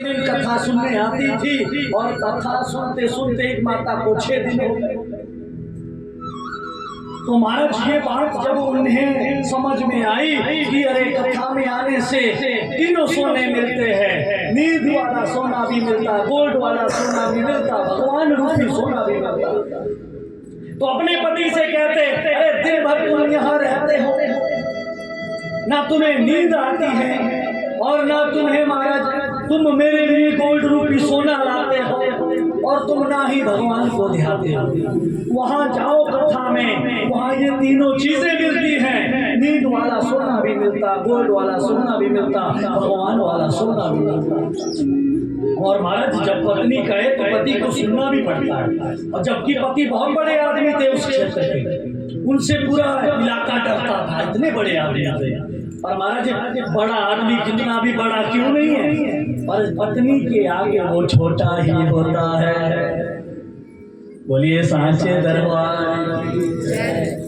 कथा सुनने आती थी और कथा सुनते सुनते एक माता को 6 दिन हो गए। तो महाराज ये बात जब उन्हें समझ में आई कि अरे कथा में आने से तीनों सोने मिलते हैं, नींद वाला सोना भी मिलता, गोल्ड वाला सोना भी मिलता, भगवान रूपी सोना भी मिलता। तो अपने पति से कहते, अरे दिन भर तुम यहाँ रहते हो, ना तुम्हें नींद आती है और ना तुम्हें महाराज तुम मेरे लिए गोल्ड रूपी सोना लाते हो और तुम ना ही भगवान को ध्याते हो। वहां जाओ कथा में, वहां ये तीनों चीजें मिलती हैं, नींद वाला सोना भी मिलता, गोल्ड वाला सोना भी मिलता, भगवान वाला सोना भी मिलता। और महाराज जब पत्नी कहे तो पति को सुनना भी पड़ता है, और जबकि पति बहुत बड़े आदमी थे उस क्षेत्र के, उनसे पूरा इलाका डरता था, इतने बड़े आदमी थे। और महाराज बड़ा आदमी कितना भी बड़ा क्यों नहीं है, पर पत्नी के आगे वो छोटा ही होता है। बोलिए सांचे दरबार।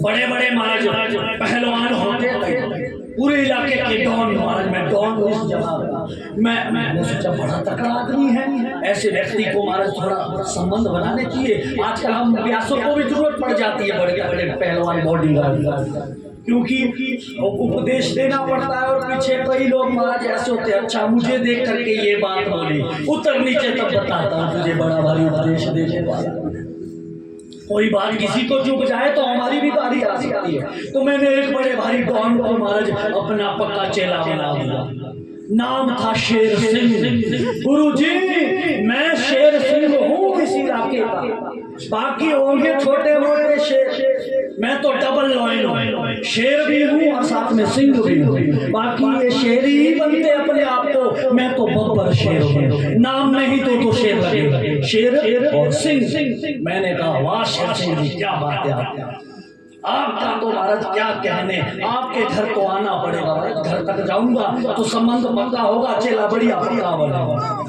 बड़े बड़े महाराज पहलवान होते थे, पूरे इलाके के डॉन। महाराज मैं डॉन हूँ इस जगह, मैंने सोचा बड़ा तकड़ा आदमी है, ऐसे व्यक्ति को महाराज थोड़ा संबंध बनाने चाहिए। आजकल हम व्यासों को भी जरूरत पड़ जाती है, बड़े बड़े पहलवान बॉडीगार्ड, क्योंकि उपदेश देना पड़ता है। और पीछे कई लोग महाराज ऐसे होते हैं, अच्छा मुझे देख करके ये बात बोली, उतर नीचे तब बताता हूँ तुझे बड़ा भारी उपदेश देने वाला। कोई बात किसी को चुप जाए तो हमारी भी बारी आ सकती है। तो मैंने एक बड़े भारी डॉन को महाराज अपना पक्का चेला बना दिया। नाम था शेर सिंह। गुरुजी मैं शेर सिंह हूँ इस इलाके का, बाकी होंगे छोटे मोटे शेर, मैं तो डबल लॉइन हूँ, शेर भी हूँ और साथ में सिंह भी हूँ। बाकी ये शेर ही बनते अपने आप को, मैं तो बब्बर शेर हूँ, नाम नहीं तो शेर लगेगा, शेर और सिंह। मैंने कहा वाह शेर सिंह जी क्या बात है आपका तो महाराज क्या कहने, आपके घर तो आना पड़ेगा। घर तक जाऊंगा तो संबंध पक्का होगा, चेला बढ़िया पक्का बनेगा।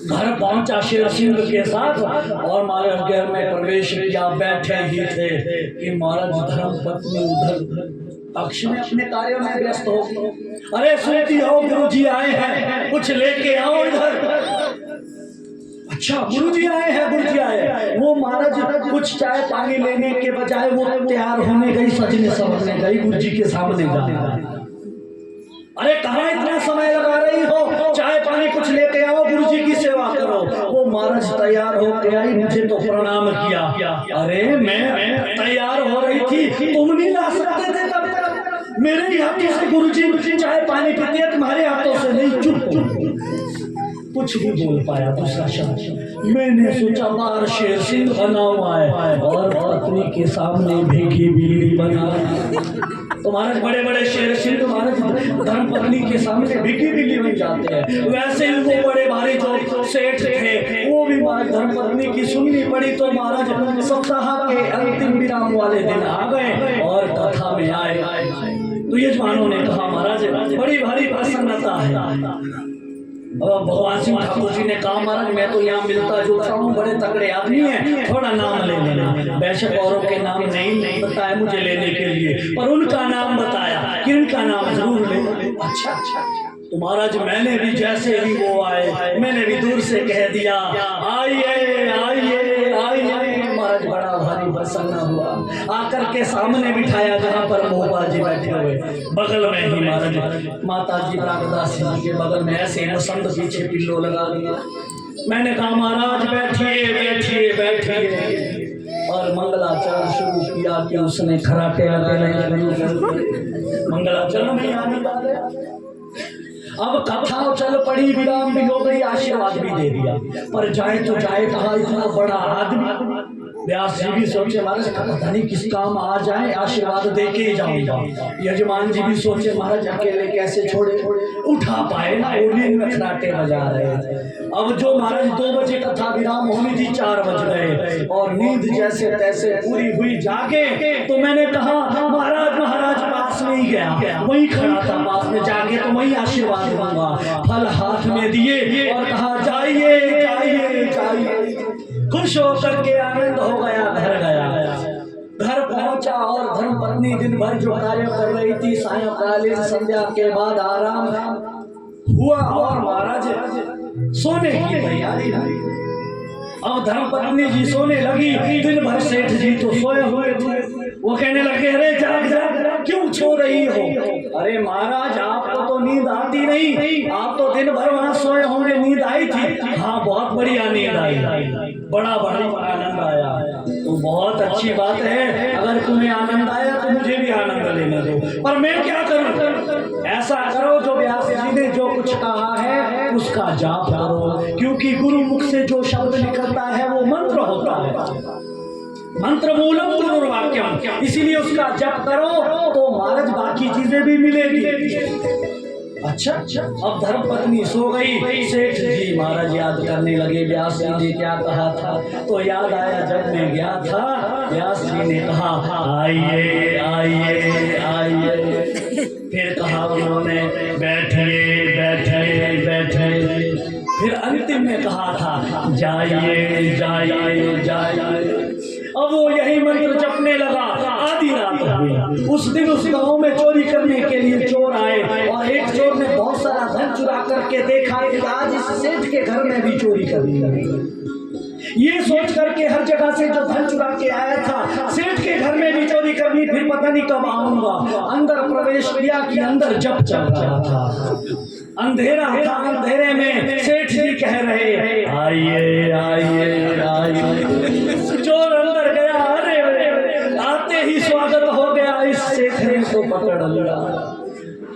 घर पहुंचा शेर सिंह के साथ और महाराज घर में प्रवेश किया। बैठे ही थे कि महाराज धर्म पत्नी उधर पक्ष में अपने कार्यों में व्यस्त हो गई। अरे सुनती हो गुरुजी आए हैं, कुछ लेके आओ इधर। अच्छा गुरुजी आए हैं, गुरुजी आए। वो महाराज कुछ चाय पानी लेने के बजाय वो तैयार होने गई, सजने संवरने गई गुरुजी के सामने जाने। अरे कहाँ इतना समय लगा रही हो, चाय पानी कुछ लेके आओ, गुरुजी की सेवा करो। वो महाराज तैयार होके आई, मुझे तो प्रणाम किया। अरे मैं तैयार हो रही थी, तुम नहीं ला सकते थे तब तक? मेरे हाथों से गुरुजी चाय पानी पीते हैं, तुम्हारे हाथों से नहीं। चुप कुछ भी बोल पाया दूसरा शब्द। मैंने सोचा बार शेर सिंह बना हुआ है और पत्नी के सामने भीगी बिल्ली बना। तो महाराज बड़े बड़े शेर सिंह महाराज धर्म पत्नी के सामने भीगी बिल्ली बन जाते हैं। वैसे ही वो बड़े भारी जो सेठ थे वो भी महाराज धर्म पत्नी की सुननी पड़ी। तो महाराज सप्ताह के अंतिम विराम वाले दिन आ गए और कथा में आए। तो यजमानों ने कहा महाराज बड़ी भारी प्रसन्नता है। भगवान सिंह ठाकुर जी ने कहा महाराज मैं तो यहाँ मिलता जुलता हूँ, बड़े तगड़े आदमी हैं, थोड़ा नाम ले लेना। बेशक औरों के नाम नहीं बताया मुझे लेने के लिए, पर उनका नाम बताया कि उनका नाम जरूर ले। अच्छा तो महाराज मैंने भी जैसे ही वो आए, मैंने भी दूर से कह दिया आइए आइए आइए। महाराज बड़ा भारी प्रसन्न हुआ, आकर के सामने बिठाया जहाँ पर मोहबा जी बैठे हुए। बगल में ही महाराज माता जी रामदास जी के बगल में ऐसे बसंत पीछे पिल्लो लगा दिया। मैंने कहा महाराज बैठिए बैठिए बैठिए और मंगलाचरण शुरू किया कि उसने खराटे मंगलाचरण में आने वाले। अब कथा चल पड़ी, विराम भी हो गई, आशीर्वाद भी दे दिया। पर जाए तो जाए कहा, इतना बड़ा आदमी। व्यास जी भी सोचे महाराज पता नहीं किस काम आ जाए, आशीर्वाद दे के ही जाऊंगा। यजमान जी भी सोचे महाराज अकेले कैसे छोड़े, उठा पाए ना, ओलिन में खराटे बजा रहे थे। अब जो महाराज 2 बजे कथा विराम होनी थी 4 बज गए और नींद जैसे तैसे पूरी हुई जागे। तो मैंने कहा महाराज महाराज पास में ही गया, वहीं खड़ा था पास में, जाके तो वहीं आशीर्वाद दूंगा। फल हाथ में दिए और कहा जाइए जाइए जाइए। खुश होकर के आनंद हो गया, घर गया। घर पहुंचा और धर्म पत्नी दिन भर जो कार्य कर रही थी, सायंकालीन संध्या के बाद आराम हुआ और महाराज सोने की तैयारी हुई। अब धर्मपत्नी जी सोने लगी, दिन भर सेठ जी तो सोए हुए थे। वो कहने लगे, अरे जाग जाग, क्यों सो रही हो? अरे महाराज, आपको तो नींद आती नहीं, आप तो दिन भर वहां सोए होंगे, नींद आई थी? हाँ, बहुत बढ़िया नींद आई, बड़ा बड़ा आनंद आया। तो बहुत अच्छी बात है, अगर तुम्हें आनंद आया तो मुझे भी आनंद लेने दो, पर मैं क्या करूं? ऐसा करो, जो व्यास जी ने जो कुछ कहा है उसका जाप करो, क्योंकि गुरु मुख से जो शब्द निकलता है वो मंत्र होता है। मंत्र मूलम गुरुर्वाक्यम, इसीलिए उसका जप करो तो महाराज बाकी चीजें भी मिलेगी। अच्छा, अब धर्मपत्नी सो गई, सेठ जी महाराज याद करने लगे व्यास जी ने क्या कहा था। तो याद आया, जब मैं गया था व्यास जी ने कहा आइए आइए आइए, फिर कहा उन्होंने बैठिए बैठिए बैठिए, फिर अंतिम में कहा था जाइए जाइए जाइए। अब वो यही मंत्र जपने लगा। आधी रात हुई। उस दिन उस गांव में चोरी करने के लिए चोर आए और एक चोर ने बहुत सारा धन चुरा करके देखा कि आज इस सेठ के घर में भी चोरी करनी है। ये सोच करके हर जगह से जो धन चुरा के आया था, सेठ के घर में भी चोरी करनी, फिर पता नहीं कब आऊंगा। अंदर प्रवेश किया कि अंदर जप चल रहा था, अंधेरा था। अंधेरे में सेठ जी कह रहे आइए आइए आइए। चोर अंदर गया, अरे आते ही स्वागत हो गया, इस सेठ ने तो पकड़ लिया।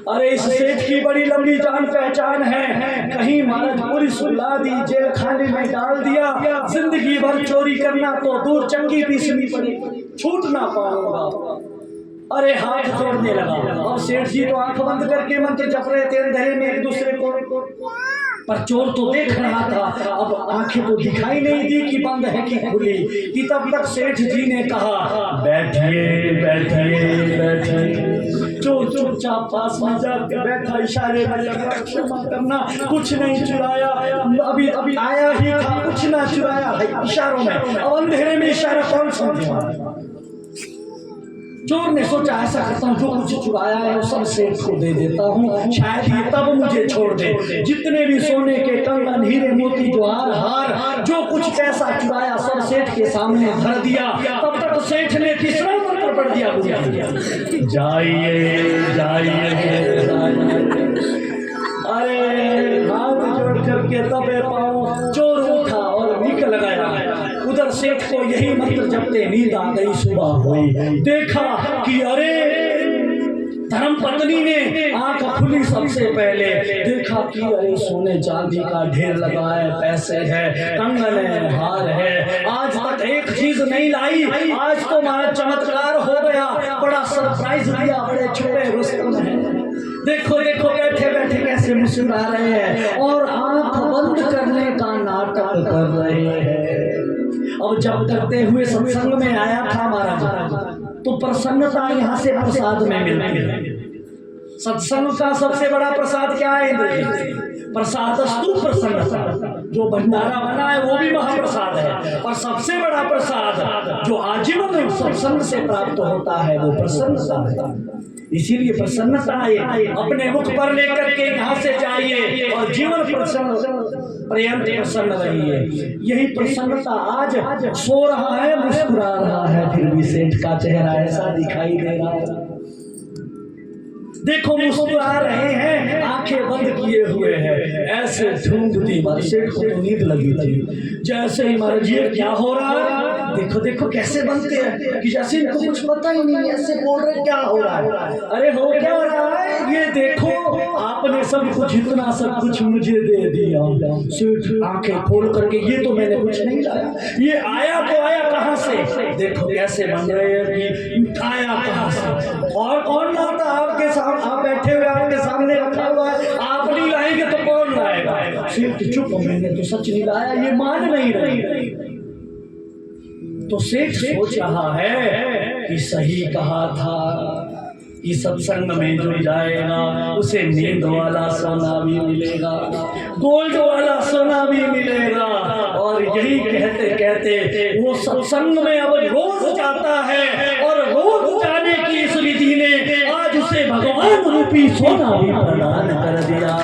अरे इस सेठ की बड़ी लंबी जान पहचान है, कहीं महाराज पुलिस बुला दी, जेल खाने में डाल दिया। जिंदगी भर चोरी करना तो दूर, चंगी पीसनी पड़ी, छूट ना पाऊंगा। अरे हाथ जोड़ने लगा। और सेठ जी तो आंख बंद करके मंत्र जप रहे थे अंधेरे में एक दूसरे को, पर चोर तो देख रहा था। अब आंखें तो दिखाई नहीं दी कि बंद है कि खुली, कि तब तक सेठ जी ने कहा बैठिए बैठिए बैठिए। चोर चुपचाप पास में जाकर बैठा, इशारे में लगा क्षमा करना, कुछ नहीं चुराया, अभी अभी आया ही था, कुछ ना चुराया, इशारों में। अब अंधेरे में इशारा कौन समझेगा? चोर ने सोचा ऐसा करता हूँ, जो कुछ चुराया है वो सब सेठ को दे देता हूँ, शायद ये तब मुझे छोड़ दे। जितने भी सोने के कंगन, हीरे मोती, ज्वार हार, जो कुछ पैसा चुराया सब सेठ के सामने धर दिया। तब तक सेठ ने तीसरा मंत्र पढ़ दिया, जाइए जाइए। अरे हाथ जोड़ करके तबे पाऊं, चोर उठा और निकल गया। उधर सेठ को यही मंत्र जपते नींद आ गई। सुबह हुई, देखा कि अरे धर्मपत्नी ने आंख खुली सबसे पहले, देखा कि अरे सोने चांदी का ढेर लगा है, पैसे है, कंगन है, हार है, आज तक एक चीज नहीं लाई। आज तो महाराज चमत्कार हो गया, बड़ा सरप्राइज दिया, बड़े छुपे रुस्तम है। देखो देखो बैठे बैठे कैसे मुस्कुरा रहे हैं और आंख बंद करने का नाटक कर रहे हैं। अब जब करते हुए सत्संग में आया था महाराज, तो प्रसन्नता यहाँ से प्रसाद में मिलती है। सत्संग का सबसे बड़ा प्रसाद क्या है? प्रसादस्तु प्रसन्नता। जो भंडारा बना है वो भी महाप्रसाद है, और सबसे बड़ा प्रसाद जो आजीवन सत्संग से प्राप्त होता है वो प्रसन्नता है। इसीलिए प्रसन्नता अपने मुख पर लेकर के यहाँ से जाइए और जीवन पर्यंत प्रसन्न रहिए। यही प्रसन्नता आज सो रहा है, मुस्कुरा रहा है, फिर भी सेठ का चेहरा ऐसा दिखाई दे रहा है। देखो मुस्कुरा रहे हैं, आंखें बंद किए हुए हैं, ऐसे ढूंढती सेठ को तो नींद लगी थी। जैसे ही महाराज ये क्या हो रहा है, देखो देखो कैसे बनते हैं कि जैसे इनको कुछ पता ही नहीं, ऐसे बोल रहे क्या हो रहा है। अरे हो क्या रहा है ये देखो, आपने सब कुछ, इतना सब कुछ मुझे दे दिया। सेठ आंखें खोल करके, ये तो मैंने कुछ नहीं लाया, ये आया तो आया कहाँ से? देखो कैसे बन रहे हैं, आया कहाँ से? और कौन लाता? आपके सामने आप बैठे हुए, आपके सामने रखा हुआ है, आप नहीं लाएंगे तो कौन लाएगा? सेठ चुप, मैंने तो सच नहीं लाया, ये मान नहीं रही। तो सेठ सोच रहा है कि सही कहा था कि सत्संग में जुड़ जाएगा उसे नींद वाला सोना भी मिलेगा, गोल्ड वाला सोना भी मिलेगा। और यही कहते कहते वो सत्संग में अब रोज जाता है, और रोज जाने की इस विधि ने आज उसे भगवान रूपी सोना भी प्रदान कर दिया।